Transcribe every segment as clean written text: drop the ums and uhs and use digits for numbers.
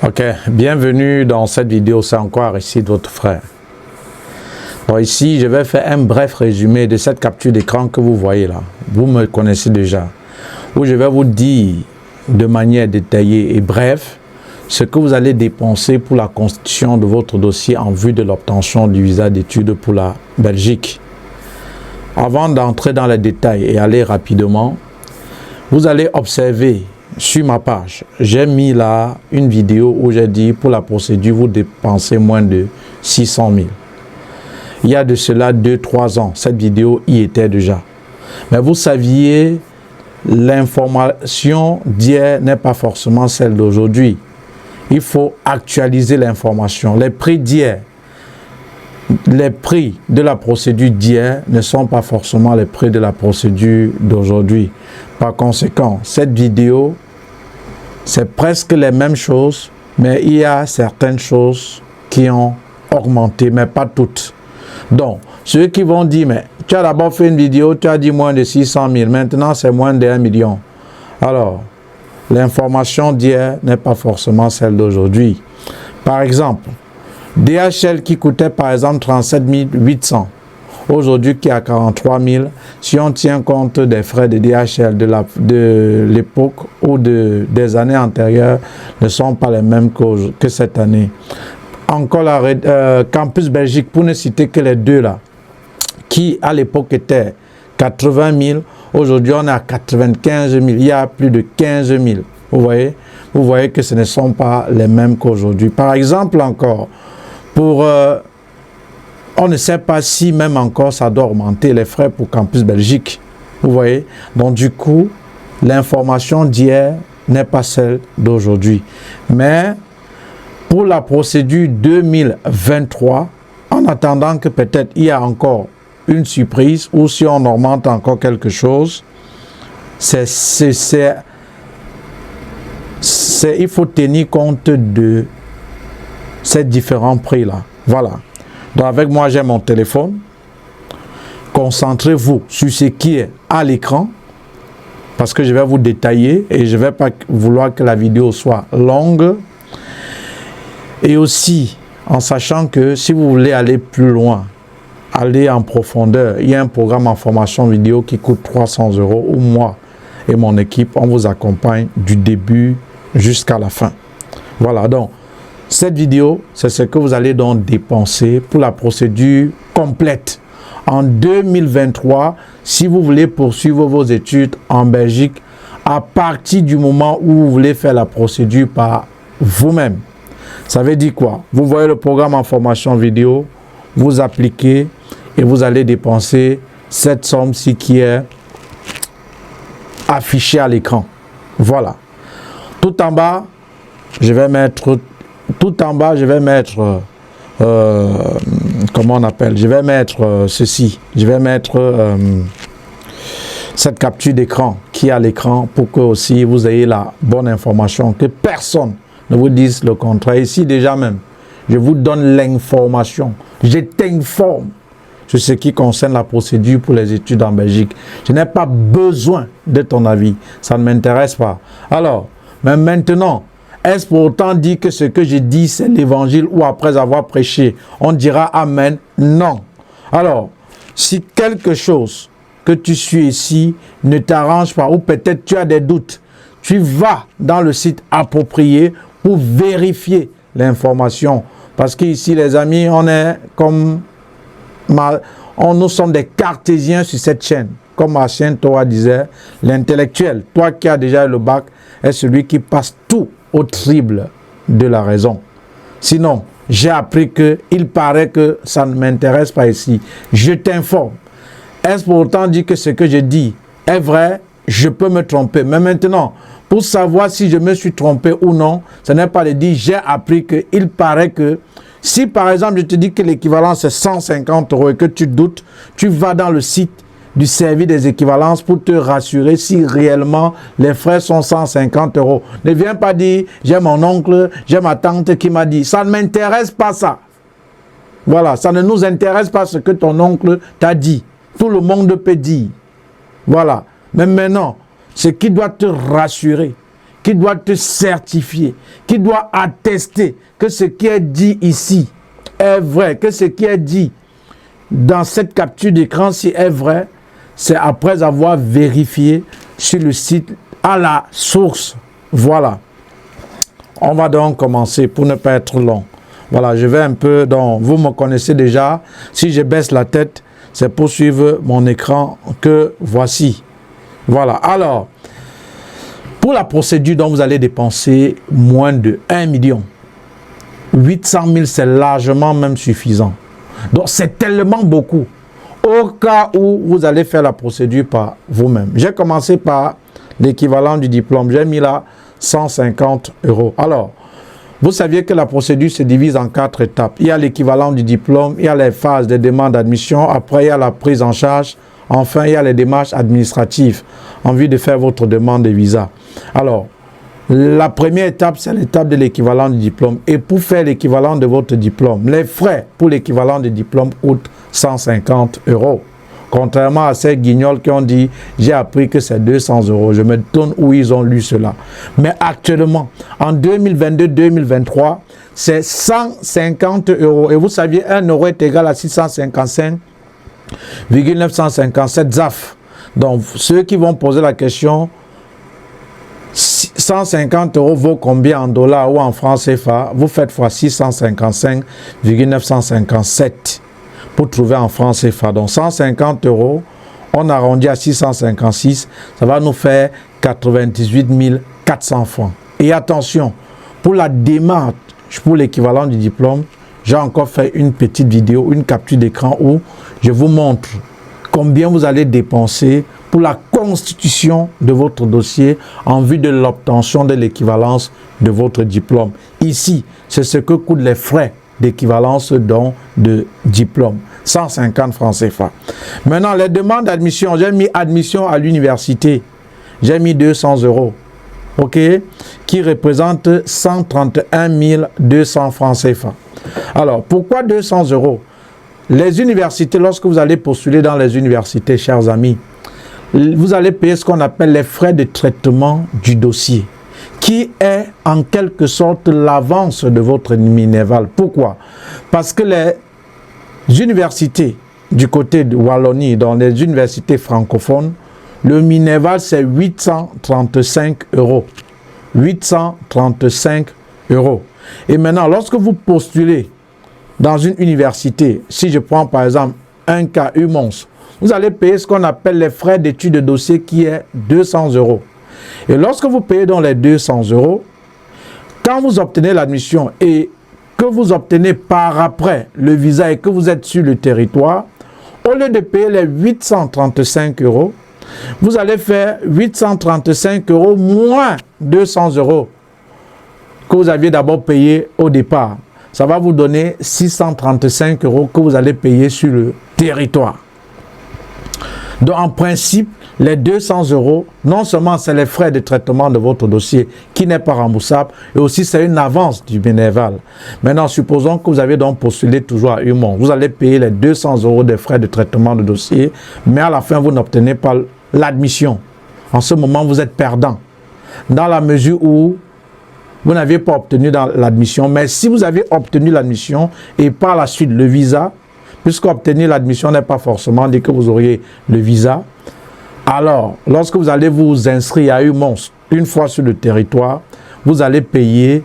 Ok, bienvenue dans cette vidéo, c'est encore Aristide, votre frère. Bon, ici, je vais faire un bref résumé de cette capture d'écran que vous voyez là. Vous me connaissez déjà. Où je vais vous dire de manière détaillée et brève ce que vous allez dépenser pour la constitution de votre dossier en vue de l'obtention du visa d'études pour la Belgique. Avant d'entrer dans les détails et aller rapidement, vous allez observer sur ma page, j'ai mis là une vidéo où j'ai dit pour la procédure, vous dépensez moins de 600 000. Il y a de cela 2-3 ans, cette vidéo y était déjà. Mais vous saviez, l'information d'hier n'est pas forcément celle d'aujourd'hui. Il faut actualiser l'information. Les prix d'hier, les prix de la procédure d'hier ne sont pas forcément les prix de la procédure d'aujourd'hui. Par conséquent, cette vidéo, c'est presque les mêmes choses, mais il y a certaines choses qui ont augmenté, mais pas toutes. Donc, ceux qui vont dire, mais tu as d'abord fait une vidéo, tu as dit moins de 600 000, maintenant c'est moins de 1 million. Alors, l'information d'hier n'est pas forcément celle d'aujourd'hui. Par exemple, DHL qui coûtait par exemple 37 800, aujourd'hui qui est à 43 000, si on tient compte des frais de DHL de l'époque ou des années antérieures, ne sont pas les mêmes que cette année. Encore la Campus Belgique, pour ne citer que les deux là, qui à l'époque était 80 000, aujourd'hui on est à 95 000, il y a plus de 15 000. Vous voyez que ce ne sont pas les mêmes qu'aujourd'hui. Par exemple encore, pour... on ne sait pas si même encore ça doit augmenter les frais pour Campus Belgique. Vous voyez? Donc du coup, l'information d'hier n'est pas celle d'aujourd'hui. Mais pour la procédure 2023, en attendant que peut-être il y a encore une surprise ou si on augmente encore quelque chose, il faut tenir compte de ces différents prix-là. Voilà. Donc avec moi, j'ai mon téléphone. Concentrez-vous sur ce qui est à l'écran parce que je vais vous détailler et je ne vais pas vouloir que la vidéo soit longue. Et aussi, en sachant que si vous voulez aller plus loin, aller en profondeur, il y a un programme en formation vidéo qui coûte 300 € où moi et mon équipe, on vous accompagne du début jusqu'à la fin. Voilà, donc cette vidéo, c'est ce que vous allez donc dépenser pour la procédure complète. En 2023, si vous voulez poursuivre vos études en Belgique, à partir du moment où vous voulez faire la procédure par vous-même. Ça veut dire quoi? Vous voyez le programme en formation vidéo, vous appliquez et vous allez dépenser cette somme-ci qui est affichée à l'écran. Voilà. Tout en bas, je vais mettre... comment on appelle? Je vais mettre ceci. Je vais mettre cette capture d'écran qui est à l'écran pour que aussi vous ayez la bonne information, que personne ne vous dise le contraire. Ici déjà même, je vous donne l'information. Je t'informe sur ce qui concerne la procédure pour les études en Belgique. Je n'ai pas besoin de ton avis. Ça ne m'intéresse pas. Alors, mais maintenant, est-ce pour autant dire que ce que je dis, c'est l'évangile ou après avoir prêché, on dira Amen? Non. Alors, si quelque chose que tu suis ici ne t'arrange pas ou peut-être tu as des doutes, tu vas dans le site approprié pour vérifier l'information. Parce qu'ici, les amis, on est comme... nous sommes des cartésiens sur cette chaîne. Comme Martien Toa disait, l'intellectuel, toi qui as déjà le bac, est celui qui passe tout au triple de la raison. Sinon, j'ai appris qu'il paraît que ça ne m'intéresse pas ici. Je t'informe. Est-ce pour autant dire que ce que je dis est vrai? Je peux me tromper. Mais maintenant, pour savoir si je me suis trompé ou non, ce n'est pas de dire j'ai appris qu'il paraît que si par exemple je te dis que l'équivalent c'est 150 € et que tu doutes, tu vas dans le site du service des équivalences pour te rassurer si réellement les frais sont 150 €. Ne viens pas dire j'ai mon oncle, j'ai ma tante qui m'a dit. Ça ne m'intéresse pas ça. Voilà, ça ne nous intéresse pas ce que ton oncle t'a dit. Tout le monde peut dire. Voilà. Mais maintenant, ce qui doit te rassurer, qui doit te certifier, qui doit attester que ce qui est dit ici est vrai, que ce qui est dit dans cette capture d'écran si est vrai, c'est après avoir vérifié sur le site à la source. Voilà. On va donc commencer pour ne pas être long. Voilà, je vais un peu dans... Vous me connaissez déjà. Si je baisse la tête, c'est pour suivre mon écran que voici. Voilà. Alors, pour la procédure dont vous allez dépenser moins de 1 million, 800 000, c'est largement même suffisant. Donc, c'est tellement beaucoup. Au cas où vous allez faire la procédure par vous-même. J'ai commencé par l'équivalent du diplôme. J'ai mis là 150 €. Alors, vous saviez que la procédure se divise en 4 étapes. Il y a l'équivalent du diplôme, il y a les phases de demande d'admission, après il y a la prise en charge, enfin il y a les démarches administratives en vue de faire votre demande de visa. Alors, la première étape, c'est l'étape de l'équivalent du diplôme. Et pour faire l'équivalent de votre diplôme, les frais pour l'équivalent du diplôme coûtent 150 €. Contrairement à ces guignols qui ont dit, j'ai appris que c'est 200 €. Je me donne où ils ont lu cela. Mais actuellement, en 2022-2023, c'est 150 €. Et vous saviez, 1 € est égal à 655,957 ZAF. Donc, ceux qui vont poser la question, 150 € vaut combien en dollars ou en francs CFA? Vous faites fois 655,957 pour trouver en francs CFA. Donc 150 €, on arrondit à 656, ça va nous faire 98 400 francs. Et attention, pour la démarche, pour l'équivalent du diplôme, j'ai encore fait une petite vidéo, une capture d'écran où je vous montre combien vous allez dépenser pour la constitution de votre dossier en vue de l'obtention de l'équivalence de votre diplôme. Ici, c'est ce que coûtent les frais d'équivalence de diplôme. 150 francs CFA. Maintenant, les demandes d'admission, j'ai mis admission à l'université. J'ai mis 200 €. OK? Qui représente 131 200 francs CFA. Alors, pourquoi 200 €? Les universités, lorsque vous allez postuler dans les universités, chers amis, vous allez payer ce qu'on appelle les frais de traitement du dossier, qui est en quelque sorte l'avance de votre Minerval. Pourquoi? Parce que les universités du côté de Wallonie, dans les universités francophones, le Minerval c'est 835 €. 835 €. Et maintenant, lorsque vous postulez dans une université, si je prends par exemple un cas UMONS, vous allez payer ce qu'on appelle les frais d'études de dossier qui est 200 €. Et lorsque vous payez dans les 200 €, quand vous obtenez l'admission et que vous obtenez par après le visa et que vous êtes sur le territoire, au lieu de payer les 835 €, vous allez faire 835 € moins 200 € que vous aviez d'abord payé au départ. Ça va vous donner 635 € que vous allez payer sur le territoire. Donc, en principe, les 200 €, non seulement c'est les frais de traitement de votre dossier qui n'est pas remboursable, et aussi c'est une avance du bénéval. Maintenant, supposons que vous avez donc postulé toujours à UMON. Vous allez payer les 200 € des frais de traitement de dossier, mais à la fin, vous n'obtenez pas l'admission. En ce moment, vous êtes perdant. Dans la mesure où vous n'aviez pas obtenu l'admission, mais si vous avez obtenu l'admission et par la suite le visa, puisqu'obtenir l'admission n'est pas forcément dit que vous auriez le visa, alors lorsque vous allez vous inscrire à UMONS une fois sur le territoire, vous allez payer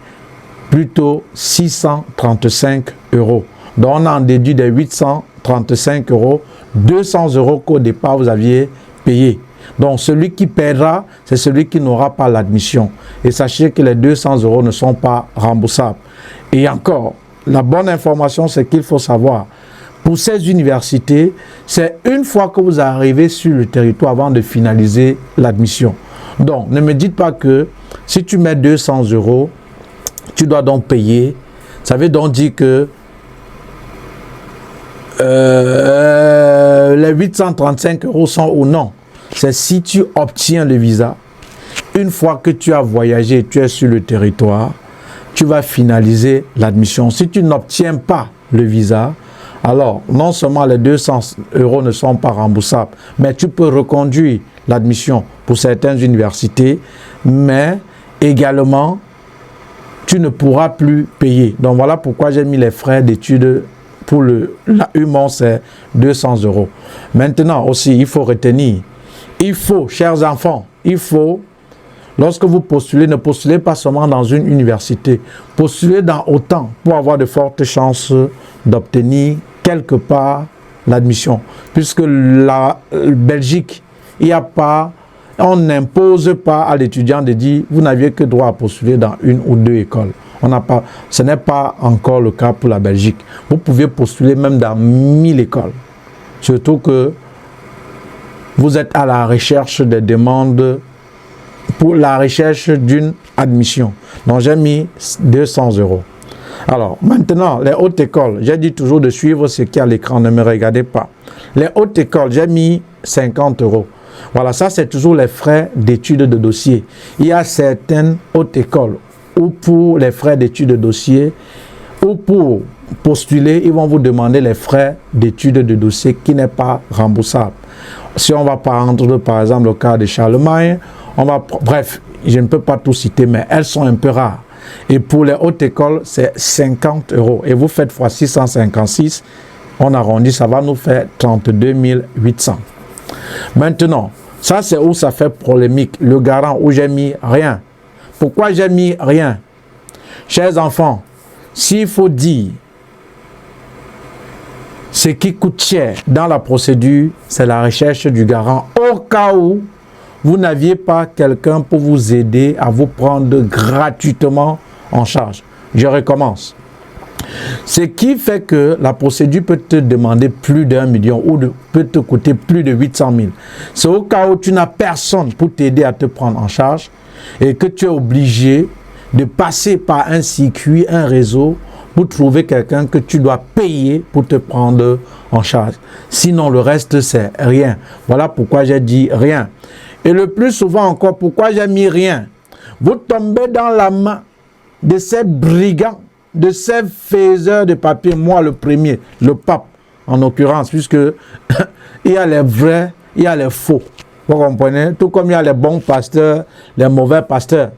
plutôt 635 €. Donc on en déduit des 835 €, 200 € qu'au départ vous aviez payé. Donc celui qui paiera, c'est celui qui n'aura pas l'admission. Et sachez que les 200 € ne sont pas remboursables. Et encore, la bonne information, c'est qu'il faut savoir, pour ces universités, c'est une fois que vous arrivez sur le territoire avant de finaliser l'admission. Donc, ne me dites pas que si tu mets 200 €, tu dois donc payer. Ça veut donc dire que les 835 € sont ou non. C'est si tu obtiens le visa, une fois que tu as voyagé, tu es sur le territoire, tu vas finaliser l'admission. Si tu n'obtiens pas le visa, alors non seulement les 200 € ne sont pas remboursables, mais tu peux reconduire l'admission pour certaines universités, mais également, tu ne pourras plus payer. Donc voilà pourquoi j'ai mis les frais d'études pour la UMON, c'est 200 €. Maintenant aussi, il faut retenir, il faut, chers enfants, il faut, lorsque vous postulez, ne postulez pas seulement dans une université, postulez dans autant pour avoir de fortes chances d'obtenir quelque part l'admission. Puisque la Belgique, il n'y a pas, on n'impose pas à l'étudiant de dire vous n'aviez que droit à postuler dans une ou deux écoles. On n'a pas, ce n'est pas encore le cas pour la Belgique. Vous pouvez postuler même dans 1000 écoles. Surtout que vous êtes à la recherche des demandes pour la recherche d'une admission. Donc j'ai mis 200 €. Alors maintenant, les hautes écoles, j'ai dit toujours de suivre ce qui est à l'écran, ne me regardez pas. Les hautes écoles, j'ai mis 50 €. Voilà, ça c'est toujours les frais d'études de dossier. Il y a certaines hautes écoles où pour les frais d'études de dossier, ou pour postuler, ils vont vous demander les frais d'études de dossier qui n'est pas remboursable. Si on va prendre par exemple le cas de Charlemagne, bref, je ne peux pas tout citer, mais elles sont un peu rares. Et pour les hautes écoles, c'est 50 €. Et vous faites fois 656, on arrondit, ça va nous faire 32 800. Maintenant, ça c'est où ça fait polémique. Le garant où j'ai mis rien. Pourquoi j'ai mis rien? Chers enfants, s'il faut dire ce qui coûte cher dans la procédure, c'est la recherche du garant. Au cas où vous n'aviez pas quelqu'un pour vous aider à vous prendre gratuitement en charge. Je recommence. Ce qui fait que la procédure peut te demander plus d'1 million ou peut te coûter plus de 800 000. C'est au cas où tu n'as personne pour t'aider à te prendre en charge et que tu es obligé de passer par un circuit, un réseau pour trouver quelqu'un que tu dois payer pour te prendre en charge. Sinon, le reste, c'est rien. Voilà pourquoi j'ai dit rien. Et le plus souvent encore, pourquoi j'ai mis rien? Vous tombez dans la main de ces brigands, de ces faiseurs de papier, moi le premier, le pape en l'occurrence, puisque il y a les vrais, il y a les faux. Vous comprenez? Tout comme il y a les bons pasteurs, les mauvais pasteurs.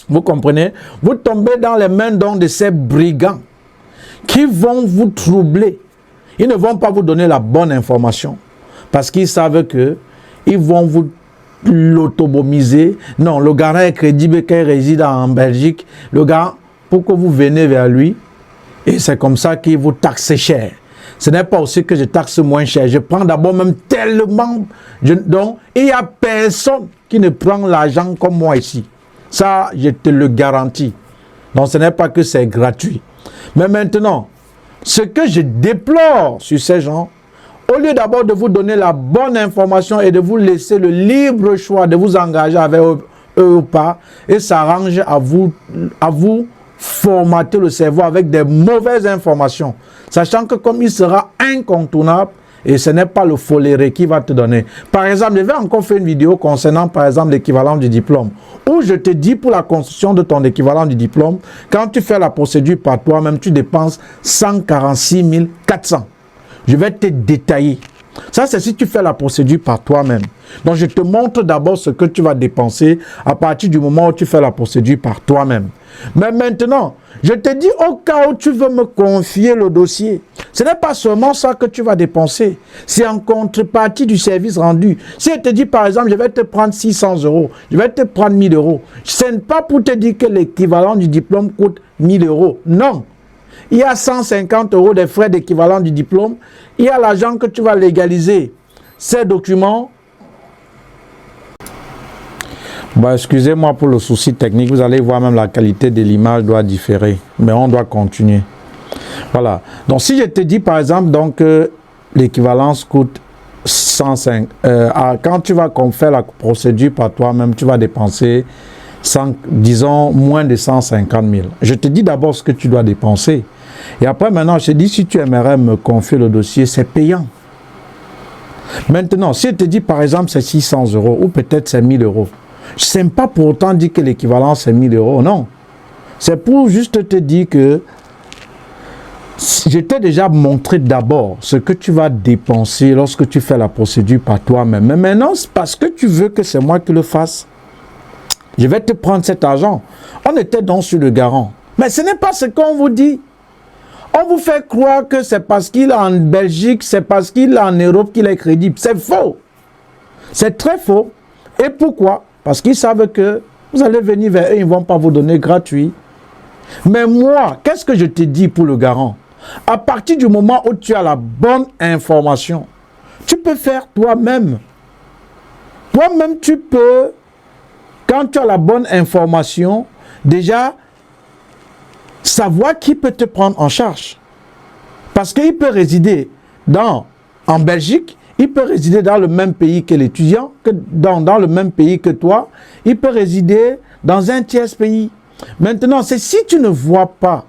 Vous comprenez? Vous tombez dans les mains donc de ces brigands qui vont vous troubler. Ils ne vont pas vous donner la bonne information parce qu'ils savent que ils vont vous l'autobomiser. Non, le garant est crédible quand il réside en Belgique. Le garant, pour que vous venez vers lui, et c'est comme ça qu'il vous taxe cher. Ce n'est pas aussi que je taxe moins cher. Je prends d'abord même tellement. Donc, il n'y a personne qui ne prend l'argent comme moi ici. Ça, je te le garantis. Donc, ce n'est pas que c'est gratuit. Mais maintenant, ce que je déplore sur ces gens, au lieu d'abord de vous donner la bonne information et de vous laisser le libre choix de vous engager avec eux ou pas, et s'arrange à vous formater le cerveau avec des mauvaises informations, sachant que comme il sera incontournable, et ce n'est pas le foléré qui va te donner. Par exemple, je vais encore faire une vidéo concernant par exemple l'équivalent du diplôme, où je te dis pour la construction de ton équivalent du diplôme, quand tu fais la procédure par toi-même, tu dépenses 146 400. Je vais te détailler. Ça, c'est si tu fais la procédure par toi-même. Donc, je te montre d'abord ce que tu vas dépenser à partir du moment où tu fais la procédure par toi-même. Mais maintenant, je te dis au cas où tu veux me confier le dossier, ce n'est pas seulement ça que tu vas dépenser. C'est en contrepartie du service rendu. Si je te dis par exemple, je vais te prendre 600 €, je vais te prendre 1000 €, ce n'est pas pour te dire que l'équivalent du diplôme coûte 1000 €. Non. Il y a 150 € de frais d'équivalent du diplôme. Il y a l'argent que tu vas légaliser. Ces documents. Bon, excusez-moi pour le souci technique. Vous allez voir même la qualité de l'image doit différer. Mais on doit continuer. Voilà. Donc, si je te dis par exemple donc l'équivalence coûte 105. Quand tu vas faire la procédure par toi-même, tu vas dépenser disons moins de 150 000. Je te dis d'abord ce que tu dois dépenser. Et après, maintenant, je te dis, si tu aimerais me confier le dossier, c'est payant. Maintenant, si je te dis, par exemple, c'est 600 € ou peut-être c'est 1000 €, je n'aime pas pour autant dire que l'équivalent, c'est 1000 €. Non. C'est pour juste te dire que je t'ai déjà montré d'abord ce que tu vas dépenser lorsque tu fais la procédure par toi-même. Mais maintenant, c'est parce que tu veux que c'est moi qui le fasse. Je vais te prendre cet argent. On était donc sur le garant. Mais ce n'est pas ce qu'on vous dit. On vous fait croire que c'est parce qu'il est en Belgique, c'est parce qu'il est en Europe qu'il est crédible. C'est faux. C'est très faux. Et pourquoi? Parce qu'ils savent que vous allez venir vers eux, ils ne vont pas vous donner gratuit. Mais moi, qu'est-ce que je te dis pour le garant? À partir du moment où tu as la bonne information, tu peux faire toi-même. Toi-même, tu peux, quand tu as la bonne information, déjà, savoir qui peut te prendre en charge. Parce qu'il peut résider en Belgique, il peut résider dans le même pays que l'étudiant, dans le même pays que toi, il peut résider dans un tiers pays. Maintenant, c'est si tu ne vois pas,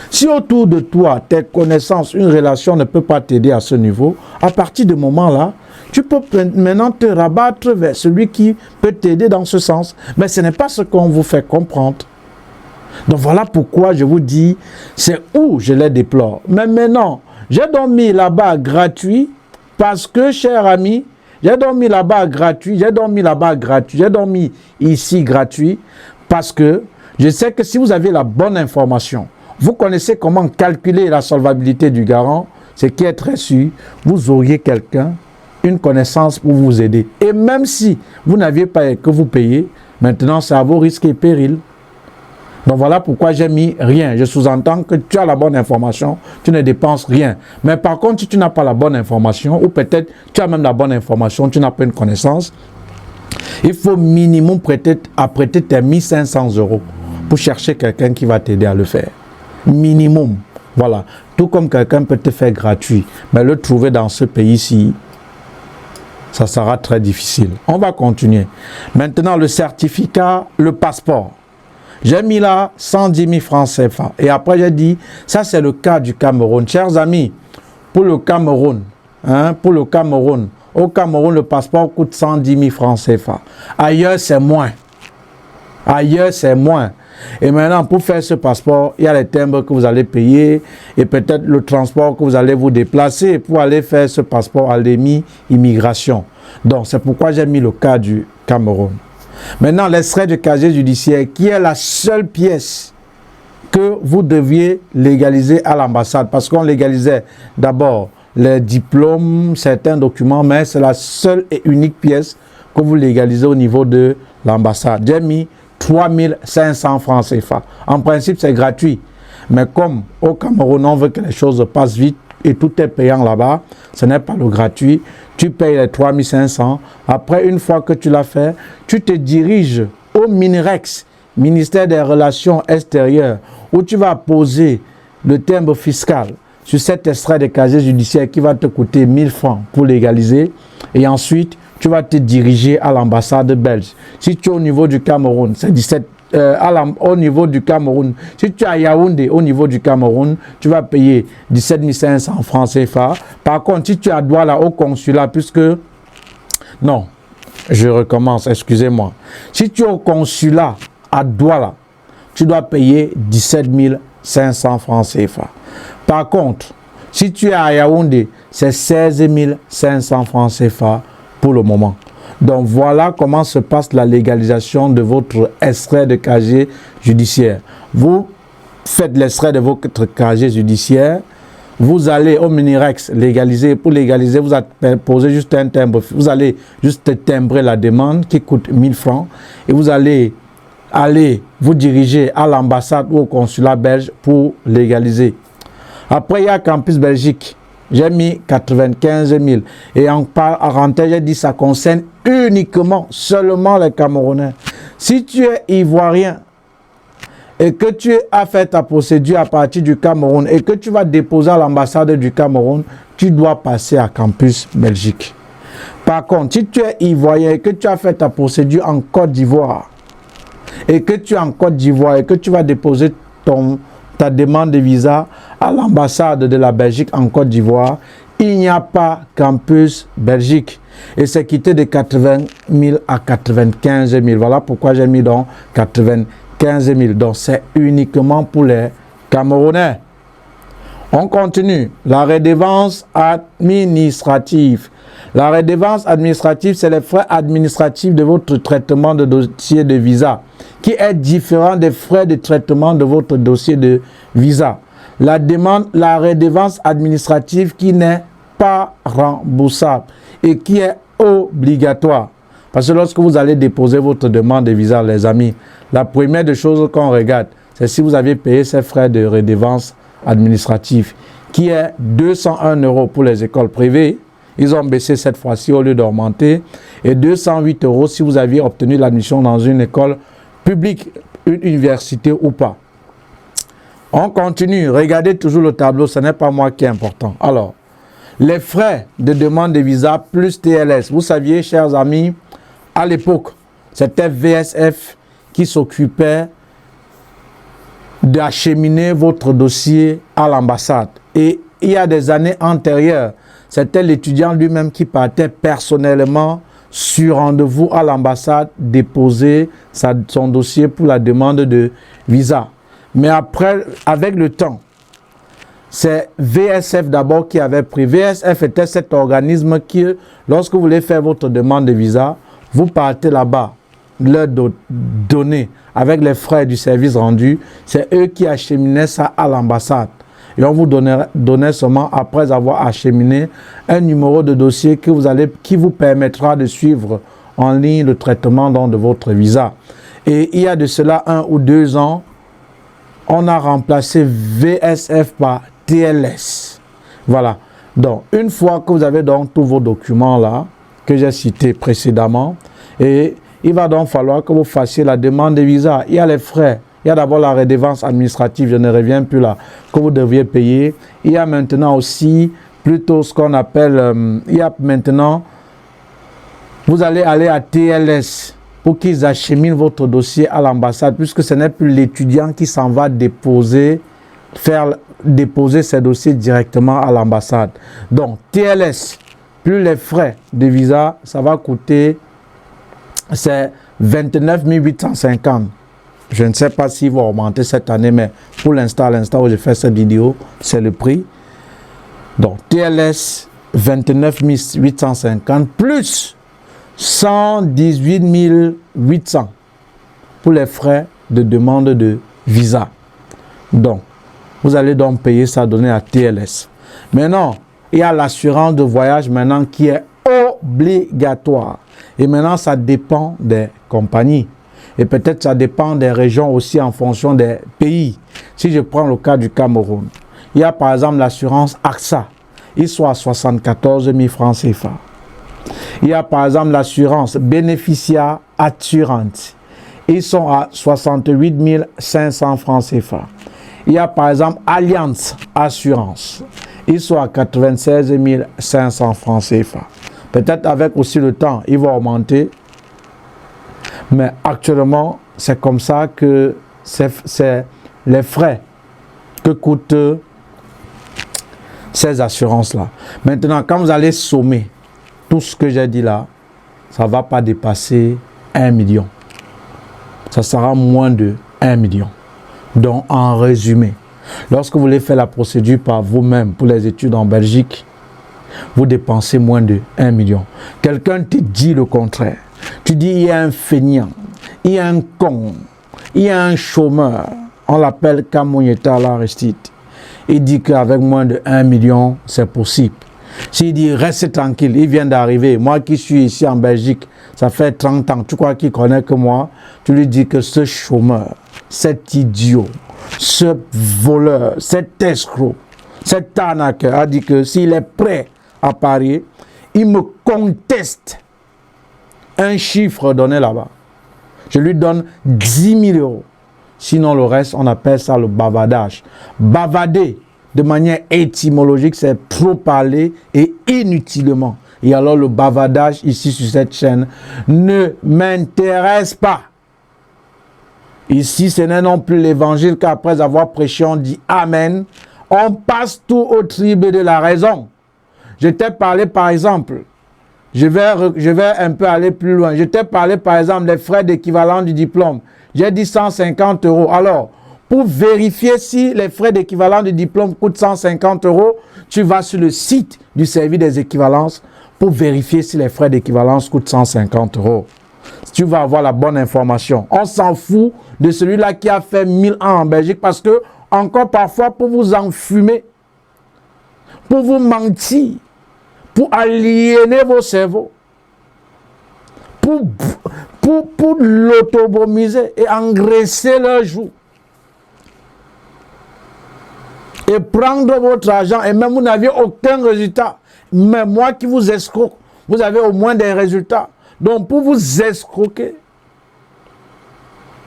si autour de toi, tes connaissances, une relation ne peut pas t'aider à ce niveau, à partir de ce moment-là, tu peux maintenant te rabattre vers celui qui peut t'aider dans ce sens. Mais ce n'est pas ce qu'on vous fait comprendre. Donc voilà pourquoi je vous dis, c'est où je les déplore. Mais maintenant, j'ai donc mis là-bas gratuit, parce que, cher ami, j'ai donc mis là-bas gratuit, j'ai donc mis là-bas gratuit, j'ai donc mis ici gratuit, parce que je sais que si vous avez la bonne information, vous connaissez comment calculer la solvabilité du garant, ce qui est très sûr, vous auriez quelqu'un, une connaissance pour vous aider. Et même si vous n'aviez pas que vous payez, maintenant c'est à vos risques et périls. Donc voilà pourquoi j'ai mis rien. Je sous-entends que tu as la bonne information, tu ne dépenses rien. Mais par contre, si tu n'as pas la bonne information, ou peut-être tu as même la bonne information, tu n'as pas une connaissance, il faut minimum prêter tes 1500 € pour chercher quelqu'un qui va t'aider à le faire. Minimum. Voilà. Tout comme quelqu'un peut te faire gratuit. Mais le trouver dans ce pays-ci, ça sera très difficile. On va continuer. Maintenant, le certificat, le passeport. J'ai mis là 110 000 francs CFA. Et après, j'ai dit, ça c'est le cas du Cameroun. Chers amis, pour le Cameroun, au Cameroun, le passeport coûte 110 000 francs CFA. Ailleurs, c'est moins. Ailleurs, c'est moins. Et maintenant, pour faire ce passeport, il y a les timbres que vous allez payer et peut-être le transport que vous allez vous déplacer pour aller faire ce passeport à l'immigration. Donc, c'est pourquoi j'ai mis le cas du Cameroun. Maintenant, l'extrait de casier judiciaire, qui est la seule pièce que vous deviez légaliser à l'ambassade. Parce qu'on légalisait d'abord les diplômes, certains documents, mais c'est la seule et unique pièce que vous légalisez au niveau de l'ambassade. J'ai mis 3500 francs CFA. En principe, c'est gratuit. Mais comme au Cameroun, on veut que les choses passent vite et tout est payant là-bas, ce n'est pas le gratuit. Tu payes les 3500. Après, une fois que tu l'as fait, tu te diriges au MINREX, ministère des Relations extérieures, où tu vas poser le timbre fiscal sur cet extrait de casier judiciaire qui va te coûter 1000 francs pour légaliser. Et ensuite, tu vas te diriger à l'ambassade belge. Si tu es au niveau du Cameroun, c'est 17 au niveau du Cameroun. Si tu es à Yaoundé, au niveau du Cameroun, tu vas payer 17 500 francs CFA. Par contre, si tu es à Douala, au consulat, puisque... Non, je recommence, excusez-moi. Si tu es au consulat à Douala, tu dois payer 17 500 francs CFA. Par contre, si tu es à Yaoundé, c'est 16 500 francs CFA pour le moment. Donc voilà comment se passe la légalisation de votre extrait de casier judiciaire. Vous faites l'extrait de votre casier judiciaire, vous allez au MINREX légaliser. Pour légaliser, vous posez juste un timbre. Vous allez juste timbrer la demande qui coûte 1000 francs et vous allez vous diriger à l'ambassade ou au consulat belge pour légaliser. Après, il y a Campus Belgique. J'ai mis 95 000. Et en parenthèse, j'ai dit ça concerne uniquement, seulement les Camerounais. Si tu es ivoirien et que tu as fait ta procédure à partir du Cameroun et que tu vas déposer à l'ambassade du Cameroun, tu dois passer à Campus Belgique. Par contre, si tu es ivoirien et que tu as fait ta procédure en Côte d'Ivoire et que tu es en Côte d'Ivoire et que tu vas déposer ta demande de visa à l'ambassade de la Belgique en Côte d'Ivoire, il n'y a pas Campus Belgique. Et c'est quitté de 80 000 à 95 000. Voilà pourquoi j'ai mis donc 95 000. Donc c'est uniquement pour les Camerounais. On continue. La redevance administrative. La redevance administrative, c'est les frais administratifs de votre traitement de dossier de visa, qui est différent des frais de traitement de votre dossier de visa. La redevance administrative qui n'est pas remboursable et qui est obligatoire. Parce que lorsque vous allez déposer votre demande de visa, les amis, la première des choses qu'on regarde, c'est si vous avez payé ces frais de redevance administrative, qui est 201 € pour les écoles privées. Ils ont baissé cette fois-ci au lieu d'augmenter. Et 208 € si vous aviez obtenu l'admission dans une école publique, une université ou pas. On continue. Regardez toujours le tableau. Ce n'est pas moi qui est important. Alors, les frais de demande de visa plus TLS. Vous saviez, chers amis, à l'époque, c'était VSF qui s'occupait d'acheminer votre dossier à l'ambassade. Et il y a des années antérieures, c'était l'étudiant lui-même qui partait personnellement sur rendez-vous à l'ambassade déposer son dossier pour la demande de visa. Mais après, avec le temps, c'est VSF d'abord qui avait pris. VSF était cet organisme qui, lorsque vous voulez faire votre demande de visa, vous partez là-bas, leur donner avec les frais du service rendu. C'est eux qui acheminaient ça à l'ambassade. Et on vous donnait seulement, après avoir acheminé, un numéro de dossier qui vous permettra de suivre en ligne le traitement de votre visa. Et il y a de cela 1 ou 2 ans, on a remplacé VSF par TLS. Voilà. Donc, une fois que vous avez donc tous vos documents là, que j'ai cités précédemment, et il va donc falloir que vous fassiez la demande de visa. Il y a les frais. Il y a d'abord la redevance administrative, je ne reviens plus là, que vous deviez payer. Il y a maintenant aussi plutôt ce qu'on appelle, il y a maintenant, vous allez aller à TLS pour qu'ils acheminent votre dossier à l'ambassade, puisque ce n'est plus l'étudiant qui s'en va déposer ses dossiers directement à l'ambassade. Donc TLS, plus les frais de visa, ça va coûter, c'est 29 850. Je ne sais pas s'il va augmenter cette année, mais pour l'instant, à l'instant où je fais cette vidéo, c'est le prix. Donc, TLS, 29 850 plus 118 800 pour les frais de demande de visa. Donc, vous allez donc payer ça, donner à TLS. Maintenant, il y a l'assurance de voyage maintenant qui est obligatoire. Et maintenant, ça dépend des compagnies. Et peut-être ça dépend des régions aussi en fonction des pays. Si je prends le cas du Cameroun, il y a par exemple l'assurance AXA. Ils sont à 74 000 francs CFA. Il y a par exemple l'assurance Bénéficia Assurance. Ils sont à 68 500 francs CFA. Il y a par exemple Alliance Assurance. Ils sont à 96 500 francs CFA. Peut-être avec aussi le temps, ils vont augmenter. Mais actuellement, c'est comme ça que c'est les frais que coûtent ces assurances-là. Maintenant, quand vous allez sommer tout ce que j'ai dit là, ça ne va pas dépasser 1 million. Ça sera moins de 1 million. Donc, en résumé, lorsque vous voulez faire la procédure par vous-même pour les études en Belgique, vous dépensez moins de 1 million. Quelqu'un te dit le contraire. Tu dis, il y a un feignant, il y a un con, il y a un chômeur. On l'appelle Kamounieta l'Aristide. Il dit qu'avec moins de 1 million, c'est possible. S'il dit, reste tranquille, il vient d'arriver. Moi qui suis ici en Belgique, ça fait 30 ans. Tu crois qu'il connaît que moi? Tu lui dis que ce chômeur, cet idiot, ce voleur, cet escroc, cet arnaqueur a dit que s'il est prêt à parier, il me conteste un chiffre donné là-bas. Je lui donne 10 000 euros. Sinon, le reste, on appelle ça le bavardage. Bavader, de manière étymologique, c'est trop parler et inutilement. Et alors, le bavardage ici sur cette chaîne ne m'intéresse pas. Ici, ce n'est non plus l'évangile qu'après avoir prêché, on dit Amen. On passe tout au triple de la raison. Je t'ai parlé, par exemple, je vais un peu aller plus loin. Je t'ai parlé, par exemple, des frais d'équivalent du diplôme. J'ai dit 150 euros. Alors, pour vérifier si les frais d'équivalent du diplôme coûtent 150 euros, tu vas sur le site du service des équivalences. pour vérifier si les frais d'équivalence coûtent 150 €. Tu vas avoir la bonne information. On s'en fout de celui-là qui a fait 1000 ans en Belgique parce que, encore parfois, pour vous enfumer, pour vous mentir, pour aliéner vos cerveaux, pour l'autobomiser et engraisser leurs joues. Et prendre votre argent et même vous n'aviez aucun résultat. Mais moi qui vous escroque, vous avez au moins des résultats. Donc pour vous escroquer,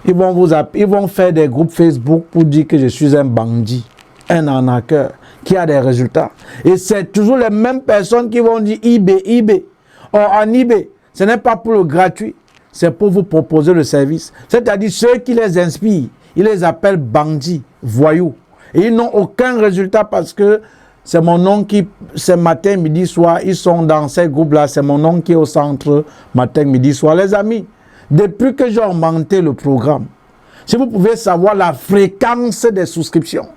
ils vont faire des groupes Facebook pour dire que je suis un bandit, un arnaqueur, qui a des résultats. Et c'est toujours les mêmes personnes qui vont dire eBay. Or en eBay, ce n'est pas pour le gratuit, c'est pour vous proposer le service. C'est-à-dire ceux qui les inspirent, ils les appellent bandits, voyous. Et ils n'ont aucun résultat parce que c'est mon nom qui, c'est matin, midi, soir, ils sont dans ces groupes-là, c'est mon nom qui est au centre, matin, midi, soir. Les amis, depuis que j'ai augmenté le programme, si vous pouvez savoir la fréquence des souscriptions,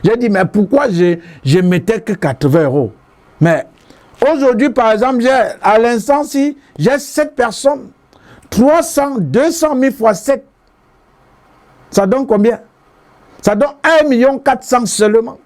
j'ai dit, mais pourquoi je mettais que 80 €? Mais aujourd'hui, par exemple, à l'instant, si j'ai 7 personnes, 200 000 fois 7, ça donne combien? Ça donne 1 400 000 seulement.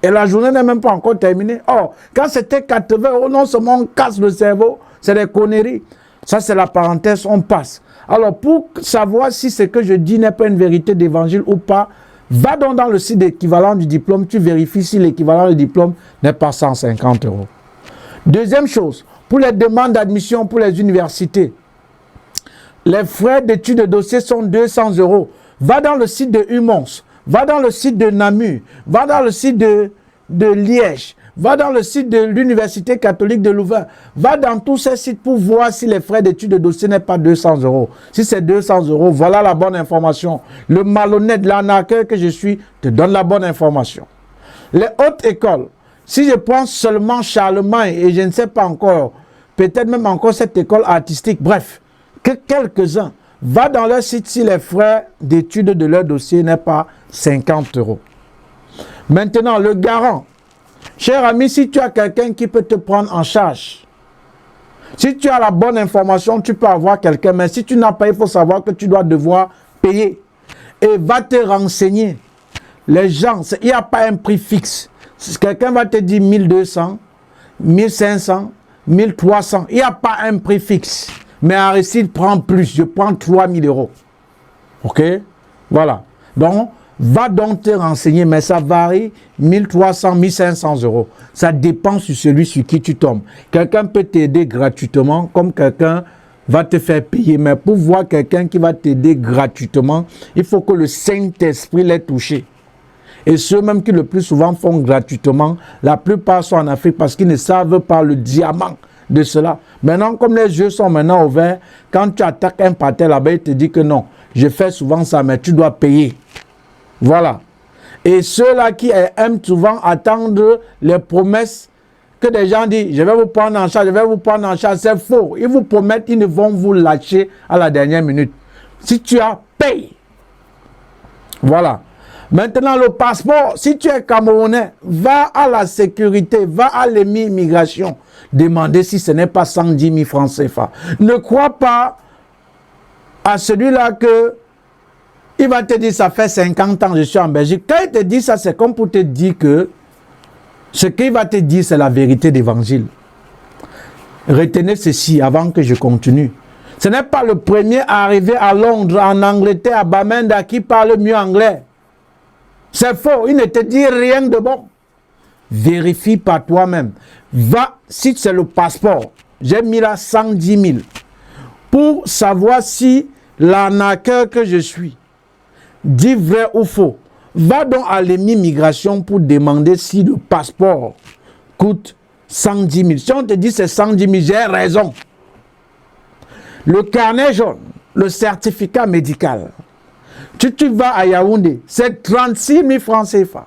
Et la journée n'est même pas encore terminée. Or, quand c'était 80 €, non seulement on casse le cerveau, c'est des conneries. Ça, c'est la parenthèse, on passe. Alors, pour savoir si ce que je dis n'est pas une vérité d'évangile ou pas, va donc dans le site d'équivalent du diplôme, tu vérifies si l'équivalent du diplôme n'est pas 150 €. Deuxième chose, pour les demandes d'admission pour les universités, les frais d'études de dossier sont 200 €. Va dans le site de Humons, va dans le site de Namur, va dans le site de Liège, va dans le site de l'Université catholique de Louvain, va dans tous ces sites pour voir si les frais d'études de dossier n'est pas 200 €. Si c'est 200 €, voilà la bonne information. Le malhonnête, l'arnaqueur que je suis, te donne la bonne information. Les hautes écoles, si je prends seulement Charlemagne et je ne sais pas encore, peut-être même encore cette école artistique, bref, que quelques-uns, va dans leur site si les frais d'études de leur dossier n'est pas 50 €. Maintenant, le garant. Cher ami, si tu as quelqu'un qui peut te prendre en charge, si tu as la bonne information, tu peux avoir quelqu'un, mais si tu n'as pas, il faut savoir que tu dois devoir payer. Et va te renseigner. Les gens, il n'y a pas un prix fixe. Quelqu'un va te dire 1200, 1500, 1300. Il n'y a pas un prix fixe. Mais Aristide prend plus, je prends 3000 €. Ok? Voilà. Donc, va donc te renseigner, mais ça varie 1300, 1500 €. Ça dépend sur celui sur qui tu tombes. Quelqu'un peut t'aider gratuitement, comme quelqu'un va te faire payer. Mais pour voir quelqu'un qui va t'aider gratuitement, il faut que le Saint-Esprit l'ait touché. Et ceux même qui le plus souvent font gratuitement, la plupart sont en Afrique parce qu'ils ne savent pas le diamant de cela. Maintenant, comme les yeux sont maintenant ouverts, quand tu attaques un pâté là-bas, il te dit que non, je fais souvent ça, mais tu dois payer. Voilà. Et ceux-là qui aiment souvent attendre les promesses que des gens disent, je vais vous prendre en charge, je vais vous prendre en charge, c'est faux. Ils vous promettent, ils ne vont vous lâcher à la dernière minute. Si tu as, paye. Voilà. Maintenant, le passeport, si tu es Camerounais, va à la sécurité, va à l'immigration, demander si ce n'est pas 110 000 francs CFA. Ne crois pas à celui-là que il va te dire, ça fait 50 ans que je suis en Belgique. Quand il te dit ça, c'est comme pour te dire que ce qu'il va te dire, c'est la vérité d'évangile. Retenez ceci avant que je continue. Ce n'est pas le premier à arriver à Londres, en Angleterre, à Bamenda, qui parle mieux anglais. C'est faux, il ne te dit rien de bon. Vérifie par toi-même. Va, si c'est le passeport, j'ai mis là 110 000 pour savoir si l'arnaqueur que je suis dit vrai ou faux. Va donc à l'immigration pour demander si le passeport coûte 110 000. Si on te dit c'est 110 000, j'ai raison. Le carnet jaune, le certificat médical, tu vas à Yaoundé, c'est 36 000 francs CFA.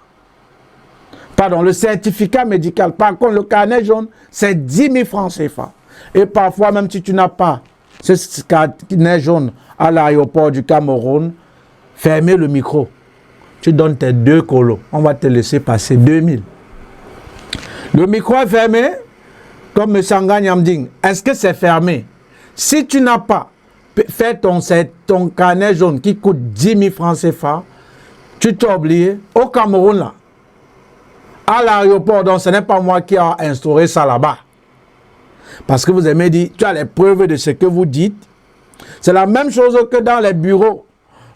Pardon, le certificat médical. Par contre, le carnet jaune, c'est 10 000 francs CFA. Et parfois, même si tu n'as pas ce carnet jaune à l'aéroport du Cameroun, fermez le micro. Tu donnes tes 2 colos. On va te laisser passer 2000. Le micro est fermé. comme M. Nganyamding, est-ce que c'est fermé? Si tu n'as pas fait ton carnet jaune qui coûte 10 000 francs CFA, tu t'es oublié. Au Cameroun, là, à l'aéroport, donc ce n'est pas moi qui ai instauré ça là-bas. Parce que vous aimez dire, tu as les preuves de ce que vous dites. C'est la même chose que dans les bureaux.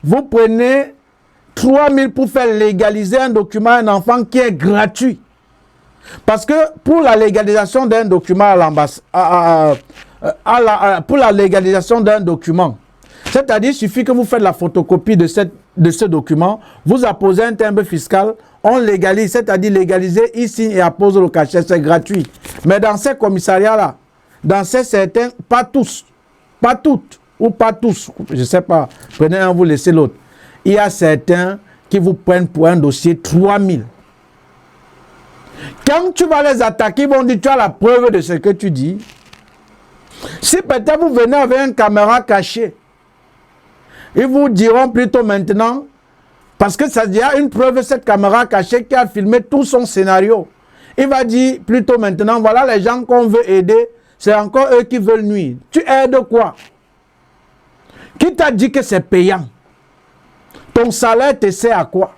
Vous prenez 3 000 pour faire légaliser un document à un enfant qui est gratuit. Parce que pour la légalisation d'un document à l'ambassade, pour la légalisation d'un document, c'est-à-dire il suffit que vous faites la photocopie de ce document, vous apposez un timbre fiscal, on légalise, c'est-à-dire légaliser, il signe et appose le cachet, c'est gratuit. Mais dans ces commissariats-là, dans ces certains, pas tous, pas toutes, ou pas tous, je ne sais pas, prenez un, vous laissez l'autre. Il y a certains qui vous prennent pour un dossier 3 000. Quand tu vas les attaquer, ils vont dire, tu as la preuve de ce que tu dis. Si peut-être vous venez avec une caméra cachée, ils vous diront plutôt maintenant, parce que ça y a une preuve, cette caméra cachée qui a filmé tout son scénario. Il va dire plutôt maintenant, voilà les gens qu'on veut aider, c'est encore eux qui veulent nuire. Tu aides quoi? Qui t'a dit que c'est payant? Ton salaire te sert à quoi?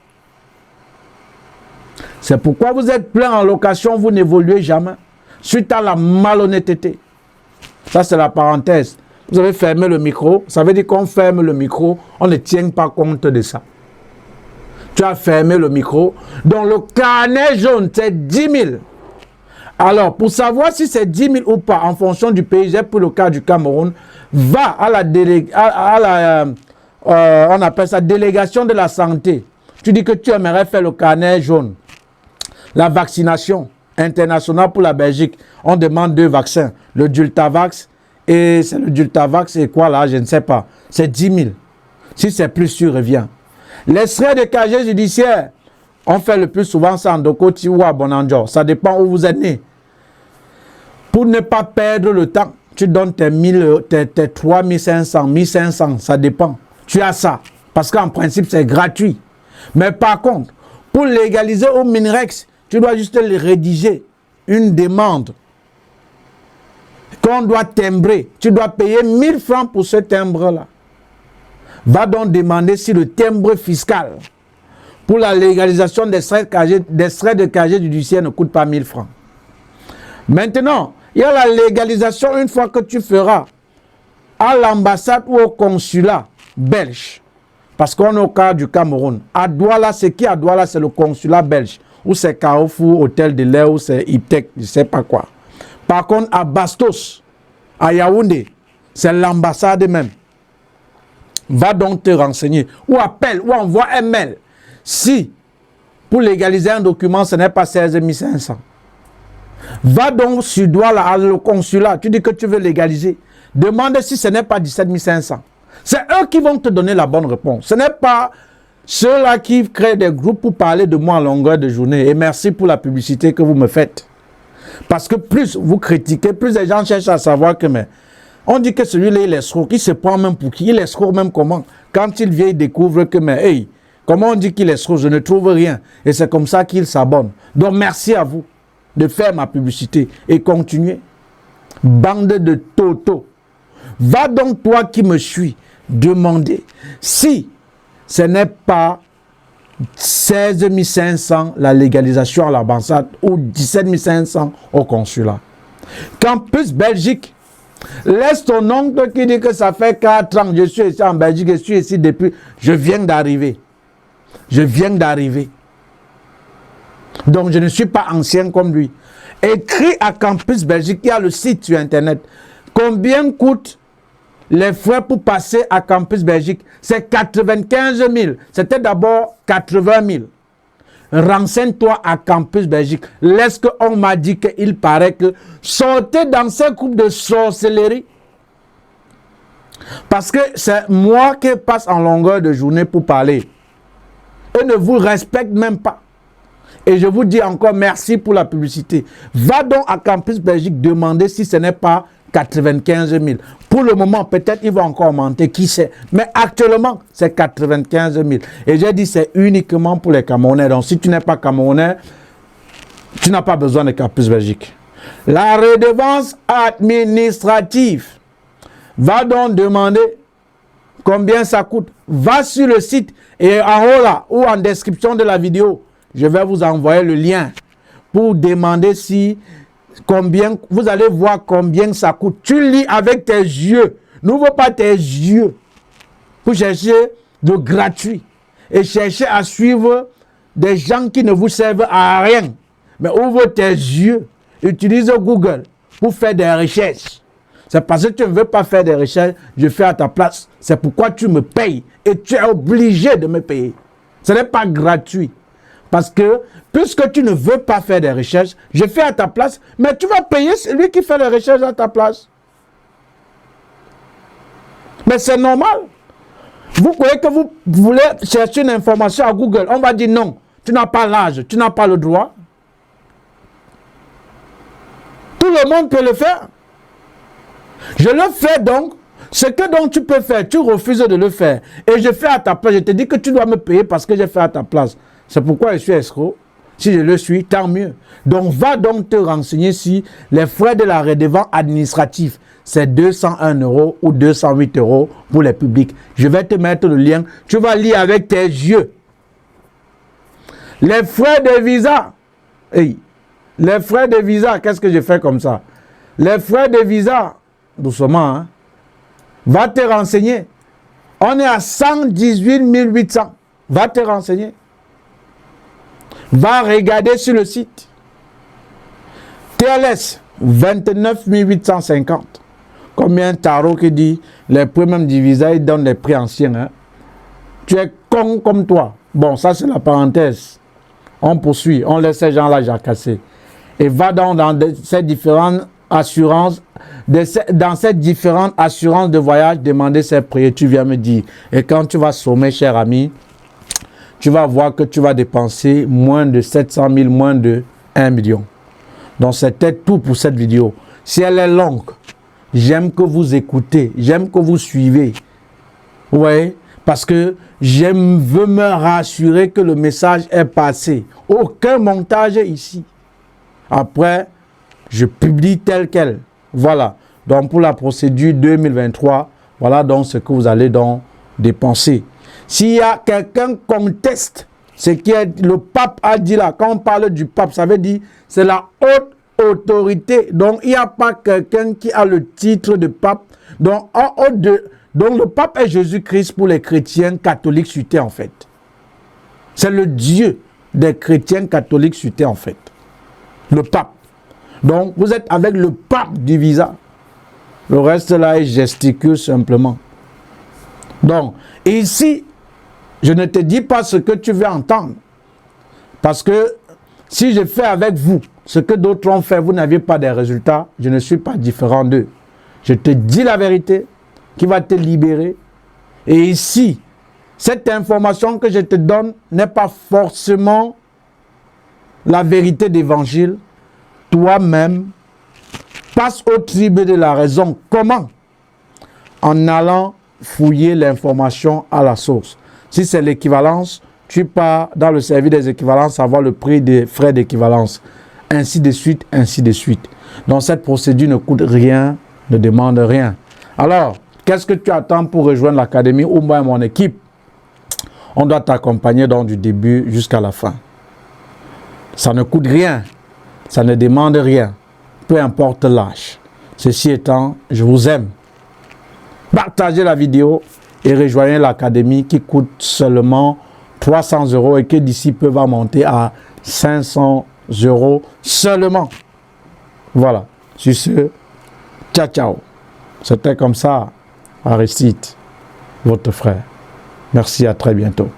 C'est pourquoi vous êtes plein en location, vous n'évoluez jamais. Suite à la malhonnêteté. Ça, c'est la parenthèse. Vous avez fermé le micro. Ça veut dire qu'on ferme le micro. On ne tient pas compte de ça. Tu as fermé le micro. Donc, le carnet jaune, c'est 10 000. Alors, pour savoir si c'est 10 000 ou pas, en fonction du pays, j'ai pour le cas du Cameroun, va à la on appelle ça délégation de la santé. Tu dis que tu aimerais faire le carnet jaune. La vaccination internationale pour la Belgique, on demande 2 vaccins. Le Dultavax et c'est le Dultavax et quoi là, je ne sais pas. C'est 10 000. Si c'est plus, tu reviens. Les frais de casier judiciaire, on fait le plus souvent ça en Dokoti ou à Bonanjo. Ça dépend où vous êtes né. Pour ne pas perdre le temps, tu donnes tes 3 500, 1500, ça dépend. Tu as ça. Parce qu'en principe, c'est gratuit. Mais par contre, pour légaliser au Minrex, tu dois juste rédiger une demande qu'on doit timbrer. Tu dois payer 1000 francs pour ce timbre-là. Va donc demander si le timbre fiscal pour la légalisation des frais de casier judiciaire ne coûte pas 1000 francs. Maintenant, il y a la légalisation une fois que tu feras à l'ambassade ou au consulat belge. Parce qu'on est au cas du Cameroun. À Douala, c'est qui à Douala? C'est le consulat belge. Ou c'est Carrefour, Hôtel de l'air, ou c'est Iptec, je ne sais pas quoi. Par contre, à Bastos, à Yaoundé, c'est l'ambassade même. Va donc te renseigner. Ou appelle, ou envoie un mail. Si, pour légaliser un document, ce n'est pas 16 500. Va donc sur Douala, le consulat. Tu dis que tu veux légaliser. Demande si ce n'est pas 17 500. C'est eux qui vont te donner la bonne réponse. Ce n'est pas ceux-là qui créent des groupes pour parler de moi en longueur de journée. Et merci pour la publicité que vous me faites. Parce que plus vous critiquez, plus les gens cherchent à savoir que... Mais, on dit que celui-là, il est escroc. Il se prend même pour qui? Il est escroc même comment? Quand il vient, il découvre que... Mais, hey, comment on dit qu'il est escroc? Je ne trouve rien. Et c'est comme ça qu'il s'abonne. Donc, merci à vous de faire ma publicité. Et continuez. Bande de toto. Va donc, toi qui me suis, demander si ce n'est pas 16 500 la légalisation à l'ambassade ou 17 500 au consulat. Campus Belgique, laisse ton oncle qui dit que ça fait 4 ans que je suis ici en Belgique, je suis ici depuis, je viens d'arriver. Je viens d'arriver. Donc je ne suis pas ancien comme lui. Écris à Campus Belgique, il y a le site sur Internet. Combien coûte les frais pour passer à Campus Belgique? C'est 95 000. C'était d'abord 80 000. Renseigne-toi à Campus Belgique. Laisse qu'on m'a dit qu'il paraît que sortez dans ces groupes de sorcellerie. Parce que c'est moi qui passe en longueur de journée pour parler. Eux ne vous respectent même pas. Et je vous dis encore merci pour la publicité. Va donc à Campus Belgique demander si ce n'est pas 95 000. Pour le moment, peut-être il va encore augmenter, qui sait. Mais actuellement, c'est 95 000. Et j'ai dit c'est uniquement pour les Camerounais. Donc si tu n'es pas Camerounais, tu n'as pas besoin de Campus Belgique. La redevance administrative. Va donc demander combien ça coûte. Va sur le site et en haut là, ou en description de la vidéo, je vais vous envoyer le lien pour demander si combien, vous allez voir combien ça coûte. Tu lis avec tes yeux. N'ouvre pas tes yeux pour chercher de gratuit et chercher à suivre des gens qui ne vous servent à rien. Mais ouvre tes yeux. Utilise Google pour faire des recherches. C'est parce que tu ne veux pas faire des recherches, je fais à ta place. C'est pourquoi tu me payes et tu es obligé de me payer. Ce n'est pas gratuit. Parce que, puisque tu ne veux pas faire des recherches, je fais à ta place, mais tu vas payer celui qui fait les recherches à ta place. Mais c'est normal. Vous croyez que vous voulez chercher une information à Google, on va dire non, tu n'as pas l'âge, tu n'as pas le droit. Tout le monde peut le faire. Je le fais donc. Ce que donc tu peux faire, tu refuses de le faire. Et je fais à ta place. Je te dis que tu dois me payer parce que j'ai fait à ta place. C'est pourquoi je suis escroc. Si je le suis, tant mieux. Donc va donc te renseigner si les frais de la redevance administrative, c'est 201 € ou 208 € pour les publics. Je vais te mettre le lien. Tu vas lire avec tes yeux. Les frais de visa. Hey, les frais de visa, qu'est-ce que je fais comme ça? Les frais de visa, doucement, hein? Va te renseigner. On est à 118 800. Va te renseigner. Va regarder sur le site. TLS, 29 850. Combien Tarot qui dit les prix même du visa, ils donnent les prix anciens. Hein? Tu es con comme toi. Bon, ça c'est la parenthèse. On poursuit, on laisse ces gens-là jacasser. Et va dans ces différentes assurances, dans ces différentes assurances de voyage, demander ces prix. Tu viens me dire. Et quand tu vas sommer, cher ami, tu vas voir que tu vas dépenser moins de 700 000, moins de 1 million. Donc c'était tout pour cette vidéo. Si elle est longue, j'aime que vous écoutez, j'aime que vous suivez. Vous voyez? Parce que je veux me rassurer que le message est passé. Aucun montage ici. Après, je publie tel quel. Voilà. Donc pour la procédure 2023, voilà donc ce que vous allez donc dépenser. S'il y a quelqu'un qui conteste ce qui est le pape a dit là, quand on parle du pape, ça veut dire c'est la haute autorité. Donc il n'y a pas quelqu'un qui a le titre de pape. Donc le pape est Jésus-Christ pour les chrétiens catholiques sur terre en fait. C'est le Dieu des chrétiens catholiques sur terre en fait. Le pape. Donc vous êtes avec le pape du visa. Le reste là, il gesticule simplement. Donc ici, je ne te dis pas ce que tu veux entendre. Parce que si je fais avec vous ce que d'autres ont fait, vous n'aviez pas des résultats, je ne suis pas différent d'eux. Je te dis la vérité qui va te libérer. Et ici, cette information que je te donne n'est pas forcément la vérité d'évangile. Toi-même, passe au crible de la raison. Comment? En allant fouiller l'information à la source. Si c'est l'équivalence, tu pars dans le service des équivalences, avoir le prix des frais d'équivalence. Ainsi de suite, ainsi de suite. Donc cette procédure ne coûte rien, ne demande rien. Alors, qu'est-ce que tu attends pour rejoindre l'académie ou moi et mon équipe? On doit t'accompagner donc du début jusqu'à la fin. Ça ne coûte rien, ça ne demande rien, peu importe l'âge. Ceci étant, je vous aime. Partagez la vidéo et rejoignez l'académie qui coûte seulement 300 € et qui d'ici peu va monter à 500 € seulement. Voilà. Sur ce, ciao, ciao. C'était comme ça, Aristide, votre frère. Merci, à très bientôt.